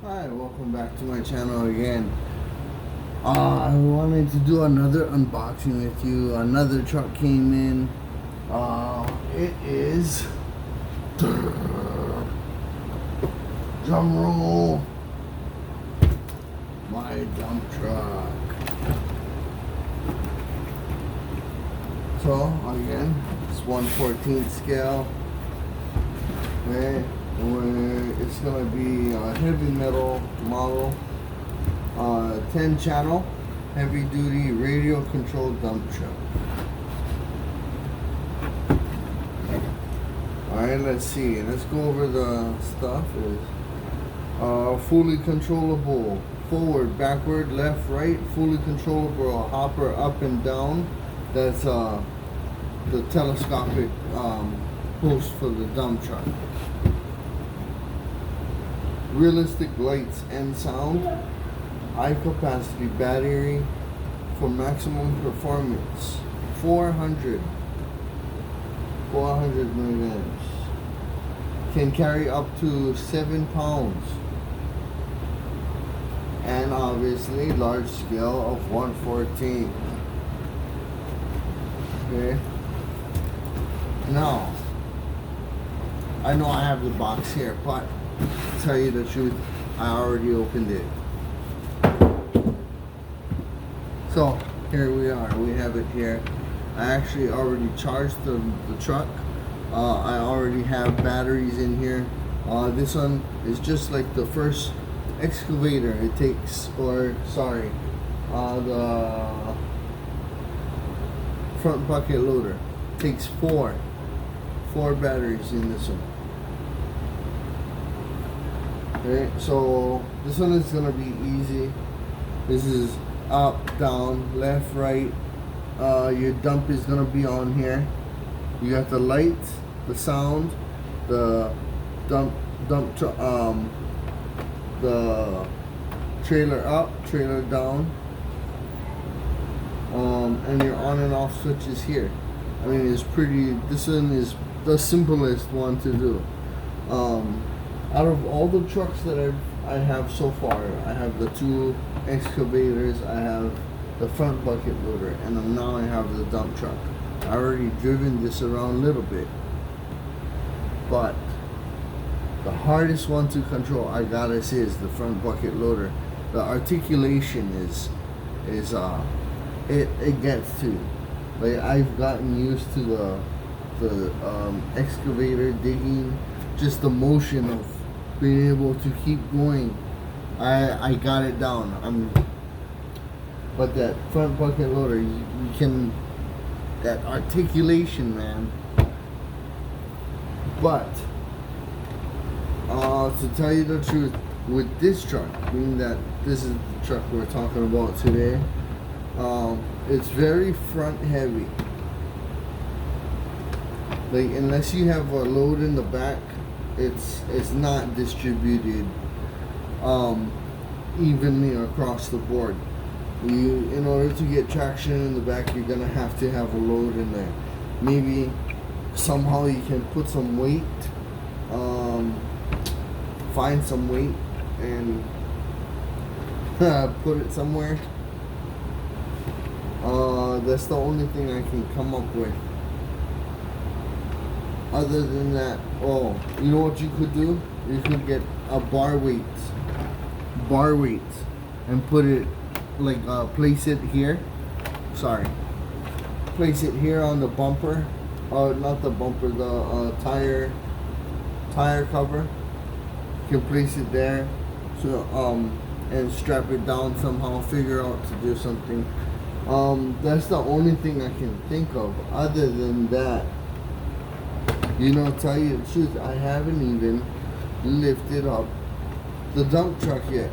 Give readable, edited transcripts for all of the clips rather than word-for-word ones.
Hi, welcome back to my channel again. I wanted to do another unboxing with you. Another truck came in. It is drum roll, my dump truck. So again, it's 1/14 scale. Okay. It's gonna be a heavy metal model, 10 channel, heavy duty radio controlled dump truck. Alright, let's see. Let's go over the stuff. Is fully controllable forward, backward, left, right, fully controllable hopper up and down. That's the telescopic post for the dump truck. Realistic lights and sound, high capacity battery for maximum performance, 400 milliamps, can carry up to 7 pounds, and obviously large scale of 1/14. Okay, now I know I have the box here, but to tell you the truth, I already opened it. So here we are, we have it here. I actually already charged the truck. I already have batteries in here. This one is just like the first excavator. It takes, the front bucket loader takes four batteries in this one. Okay, so this one is gonna be easy. This is up, down, left, right. Your dump is gonna be on here. You got the lights, the sound, the the trailer up, trailer down, and your on and off switches here. I mean, it's pretty. This one is the simplest one to do. Out of all the trucks that I have so far, I have the 2 excavators, I have the front bucket loader, and now I have the dump truck. I already driven this around a little bit, but the hardest one to control, I gotta say, is the front bucket loader. The articulation it gets to. Like, I've gotten used to the excavator digging, just the motion of being able to keep going. I got it down. But that front bucket loader, you can, that articulation, man. But to tell you the truth, with this truck, being that this is the truck we're talking about today, it's very front heavy. Like, unless you have a load in the back, it's not distributed evenly across the board. In order to get traction in the back, you're gonna have to have a load in there. Maybe somehow you can put some weight, find some weight and put it somewhere. That's the only thing I can come up with. Other than that, you know what you could do? You could get a bar weight, and put it, like, place it here. Place it here on the bumper, not the bumper, the tire cover. You can place it there, so and strap it down somehow. Figure out to do something. That's the only thing I can think of. Other than that, tell you the truth, I haven't even lifted up the dump truck yet,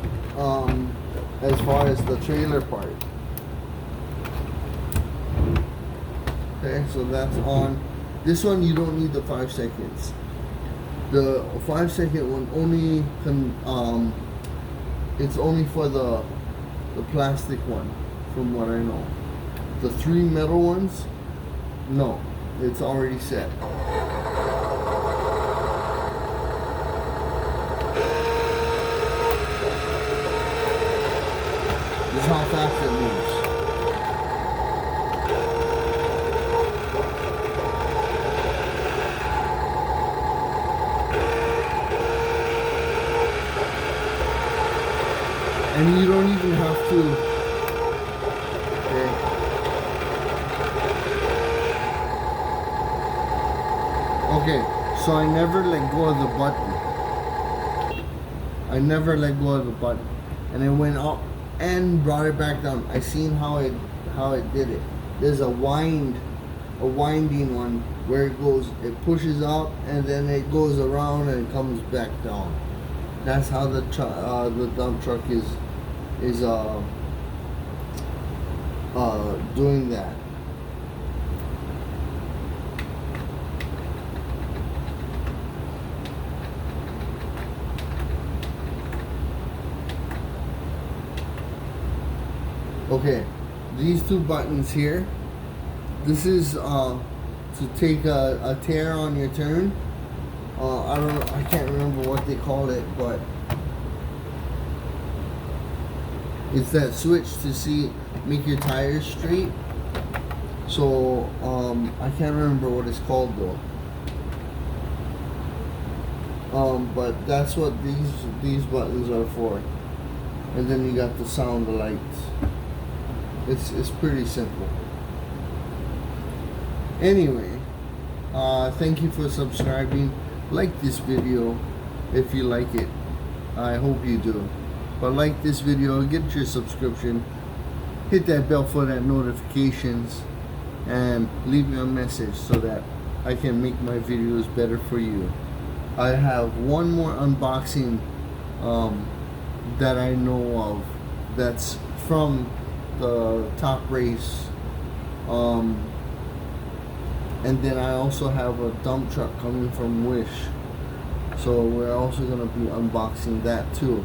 as far as the trailer part. Okay, so that's on. This one you don't need the 5 seconds. The 5-second one only it's only for the plastic one, from what I know. The 3 metal ones, no, it's already set. This is how fast it moves. And you don't even have to. Okay, so I never let go of the button. I never let go of the button, and it went up and brought it back down. I seen how it did it. There's a winding one where it pushes up and then it goes around and comes back down. That's how the dump truck is doing that. Okay, these two buttons here. This is to take a tear on your turn. I can't remember what they call it, but it's that switch to make your tires straight. So I can't remember what it's called though. But that's what these buttons are for. And then you got the sound lights. It's pretty simple. Anyway, thank you for subscribing. Like this video if you like it. I hope you do. But like this video, get your subscription, hit that bell for that notifications, and leave me a message so that I can make my videos better for you. I have one more unboxing that I know of that's from the TopRace, and then I also have a dump truck coming from Wish, so we're also going to be unboxing that too,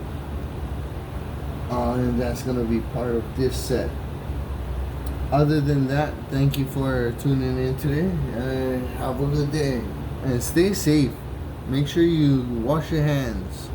and that's going to be part of this set. Other than that, thank you for tuning in today, and have a good day and stay safe. Make sure you wash your hands.